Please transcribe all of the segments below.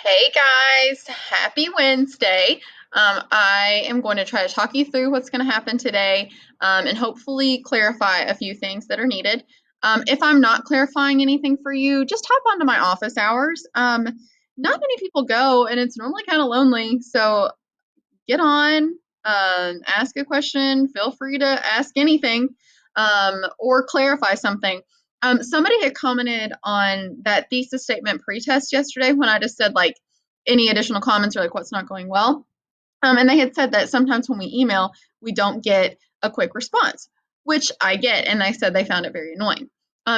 Hey guys, happy Wednesday. I am going to try to talk you through what's going to happen today and hopefully clarify a few things that are needed. If I'm not clarifying anything for you, just hop onto my office hours. Not many people go, and it's normally kind of lonely, so get on, ask a question, feel free to ask anything or clarify something. Somebody had commented on that thesis statement pretest yesterday when I just said, like, any additional comments or like what's not going well. And they had said that sometimes when we email, we don't get a quick response, which I get. And they said they found it very annoying.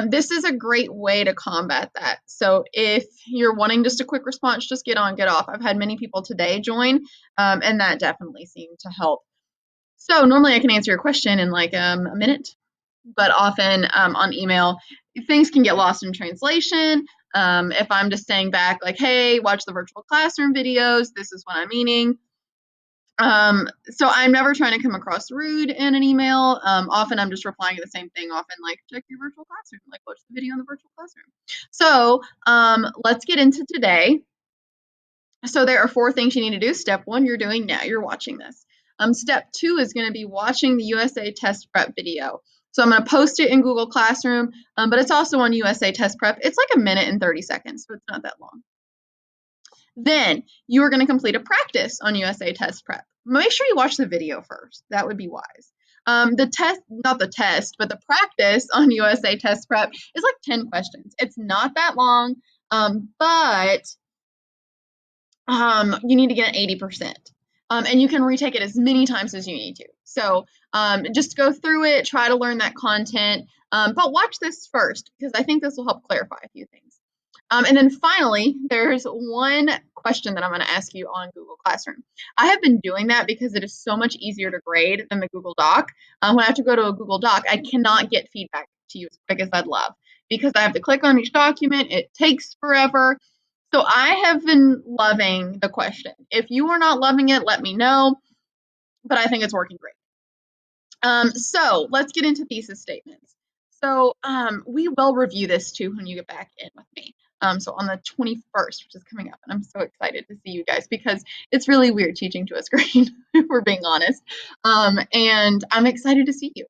This is a great way to combat that. So if you're wanting just a quick response, just get on, get off. I've had many people today join, and that definitely seemed to help. So normally I can answer your question in like a minute, but often on email, things can get lost in translation. If I'm just saying back like, hey, watch the virtual classroom videos, this is what I'm meaning. So I'm never trying to come across rude in an email. Often I'm just replying to the same thing, often like, check your virtual classroom, like watch the video on the virtual classroom. So let's get into today. So there are 4 things you need to do. Step 1, you're doing now, you're watching this. Step 2 is going to be watching the USA Test Prep video. So I'm going to post it in Google Classroom, but it's also on USA Test Prep. It's like a minute and 30 seconds, so it's not that long. Then you are going to complete a practice on USA Test Prep. Make sure you watch the video first. That would be wise. The test, not the test, but the practice on USA Test Prep is like 10 questions. It's not that long, but you need to get an 80%. And you can retake it as many times as you need to. So just go through it, try to learn that content, but watch this first because I think this will help clarify a few things. And then finally, there's one question that I'm going to ask you on Google Classroom. I have been doing that because it is so much easier to grade than the Google Doc. When I have to go to a Google Doc, I cannot get feedback to you as quick as I'd love because I have to click on each document. It takes forever. So I have been loving the question. If you are not loving it, let me know, but I think it's working great. So let's get into thesis statements. So we will review this too when you get back in with me. So on the 21st, which is coming up, and I'm so excited to see you guys because it's really weird teaching to a screen, if we're being honest. And I'm excited to see you.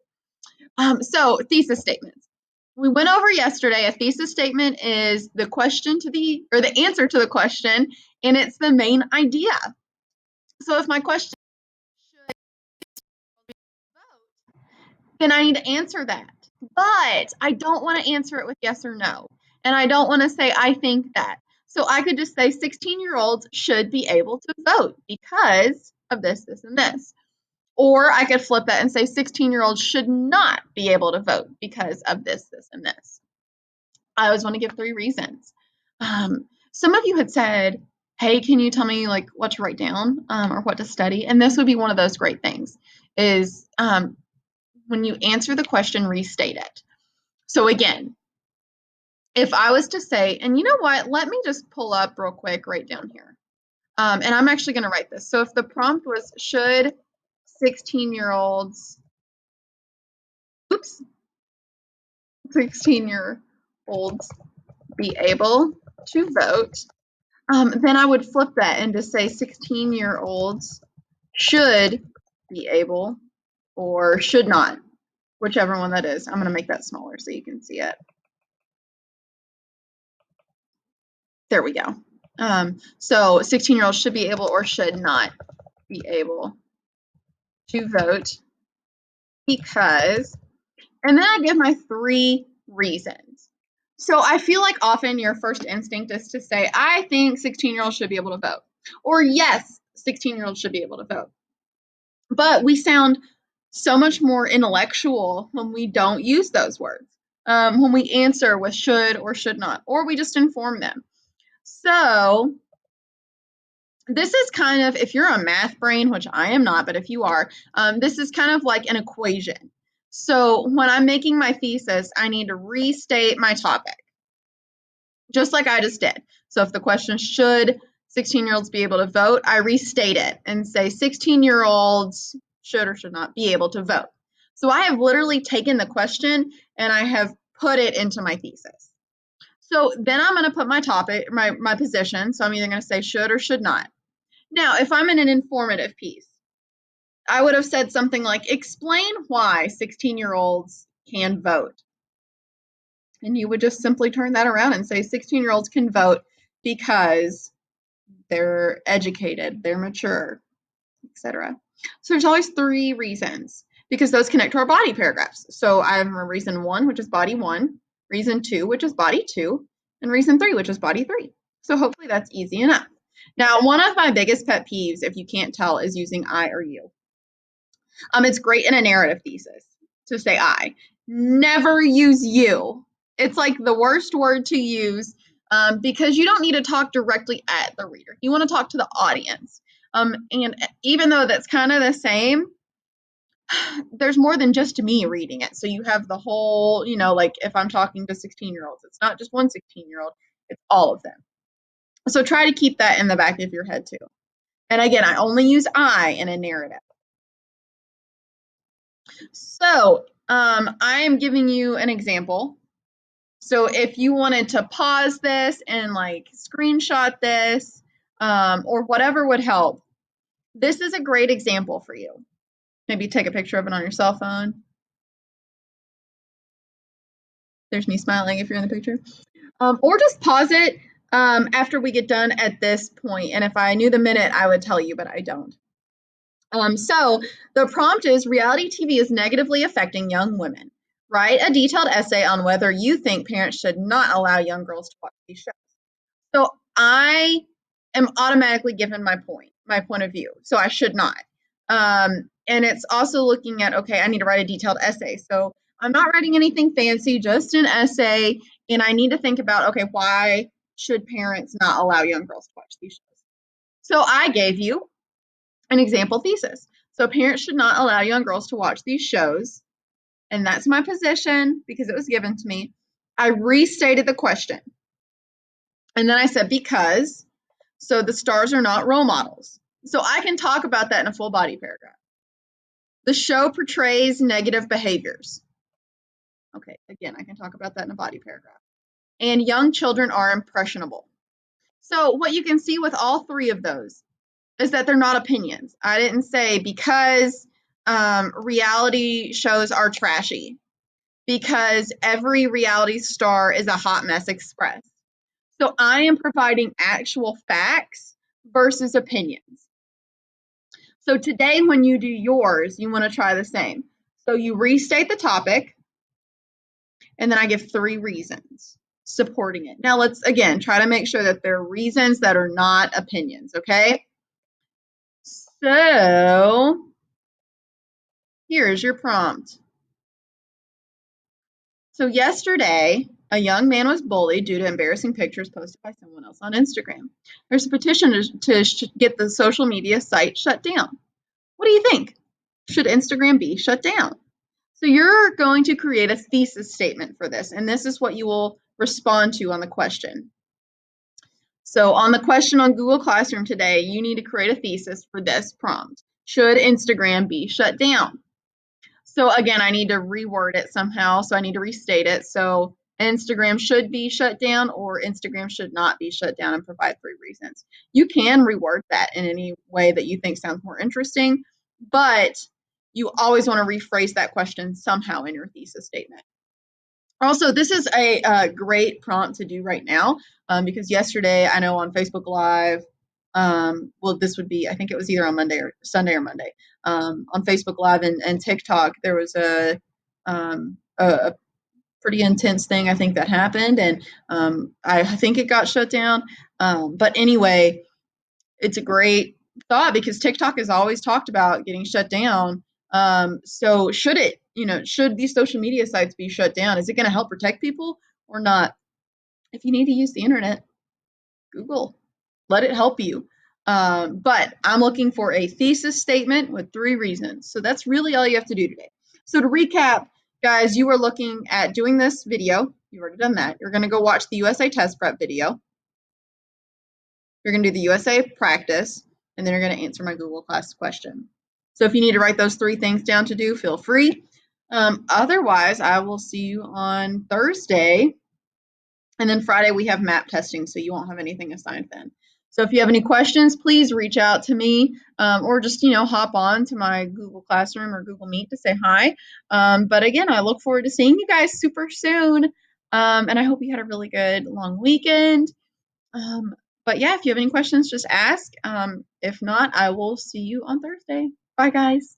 So thesis statements. We went over yesterday, a thesis statement is the question to the, or the answer to the question, and it's the main idea. So if my question should vote, then I need to answer that. But I don't want to answer it with yes or no. And I don't want to say, I think that. So I could just say 16-year-olds should be able to vote because of this, this, and this. Or I could flip that and say 16-year-olds should not be able to vote because of this, this, and this. I always want to give 3 reasons. Some of you had said, hey, can you tell me like what to write down or what to study? And this would be one of those great things is when you answer the question, restate it. So again, if I was to say, and you know what, let me just pull up real quick right down here. And I'm actually going to write this. So if the prompt was, should 16-year-olds, 16-year-olds be able to vote, then I would flip that and just say 16-year-olds should be able or should not, whichever one that is. I'm going to make that smaller so you can see it. There we go. So 16-year-olds should be able or should not be able to vote because, and then I give my 3 reasons. So I feel like often your first instinct is to say, I think 16-year-olds should be able to vote, or yes, 16-year-olds should be able to vote. But we sound so much more intellectual when we don't use those words, when we answer with should or should not, or we just inform them. So this is kind of, if you're a math brain, which I am not, but if you are, this is kind of like an equation. So when I'm making my thesis, I need to restate my topic, just like I just did. So if the question should 16-year-olds be able to vote, I restate it and say 16-year-olds should or should not be able to vote. So I have literally taken the question and I have put it into my thesis. So then I'm going to put my topic, my position. So I'm either going to say should or should not. Now, if I'm in an informative piece, I would have said something like, explain why 16-year-olds can vote. And you would just simply turn that around and say 16-year-olds can vote because they're educated, they're mature, etc. So there's always 3 reasons because those connect to our body paragraphs. So I have a reason 1, which is body 1, reason 2, which is body 2, and reason 3, which is body 3. So hopefully that's easy enough. Now, one of my biggest pet peeves, if you can't tell, is using I or you. It's great in a narrative thesis to say I. Never use you. It's like the worst word to use because you don't need to talk directly at the reader. You want to talk to the audience. And even though that's kind of the same, there's more than just me reading it. So you have the whole, like if I'm talking to 16-year-olds, it's not just one 16-year-old, it's all of them. So try to keep that in the back of your head too. And again, I only use I in a narrative. So I am giving you an example. So if you wanted to pause this and like screenshot this or whatever would help, this is a great example for you. Maybe take a picture of it on your cell phone. There's me smiling if you're in the picture. Or just pause it after we get done at this point. And if I knew the minute, I would tell you, but I don't. So the prompt is reality TV is negatively affecting young women. Write a detailed essay on whether you think parents should not allow young girls to watch these shows. So I am automatically given my point of view. So I should not. And it's also looking at, okay, I need to write a detailed essay. So I'm not writing anything fancy, just an essay. And I need to think about, okay, why should parents not allow young girls to watch these shows? So I gave you an example thesis. So parents should not allow young girls to watch these shows. And that's my position because it was given to me. I restated the question. And then I said, because, so the stars are not role models. So I can talk about that in a full body paragraph. The show portrays negative behaviors. Okay, again, I can talk about that in a body paragraph. And young children are impressionable. So what you can see with all 3 of those is that they're not opinions. I didn't say because reality shows are trashy, because every reality star is a hot mess express. So I am providing actual facts versus opinions. So today when you do yours, you want to try the same. So you restate the topic, and then I give 3 reasons supporting it. Now let's, again, try to make sure that they're reasons that are not opinions, okay? So here's your prompt. So yesterday, a young man was bullied due to embarrassing pictures posted by someone else on Instagram. There's a petition to get the social media site shut down. What do you think? Should Instagram be shut down? So you're going to create a thesis statement for this, and this is what you will respond to on the question. So on the question on Google Classroom today, you need to create a thesis for this prompt. Should Instagram be shut down? So again, I need to reword it somehow, so I need to restate it. So Instagram should be shut down or Instagram should not be shut down, and provide 3 reasons. You can reword that in any way that you think sounds more interesting, but you always want to rephrase that question somehow in your thesis statement. Also, this is a great prompt to do right now because yesterday, I know on Facebook Live, well, this would be, I think it was either on Monday or Sunday or Monday, on Facebook Live and TikTok, there was a pretty intense thing I think that happened, and I think it got shut down. But anyway, it's a great thought because TikTok has always talked about getting shut down. So should it, should these social media sites be shut down? Is it going to help protect people or not? If you need to use the internet, Google, let it help you. But I'm looking for a thesis statement with 3 reasons. So that's really all you have to do today. So to recap, guys, you are looking at doing this video. You've already done that. You're going to go watch the USA test prep video. You're going to do the USA practice, and then you're going to answer my Google Class question. So if you need to write those 3 things down to do, feel free. Otherwise, I will see you on Thursday And then Friday we have map testing, so you won't have anything assigned then. So if you have any questions, please reach out to me, or just hop on to my Google Classroom or Google Meet to say hi. But again, I look forward to seeing you guys super soon, and I hope you had a really good long weekend. But yeah, if you have any questions, just ask. If not, I will see you on Thursday. Bye, guys.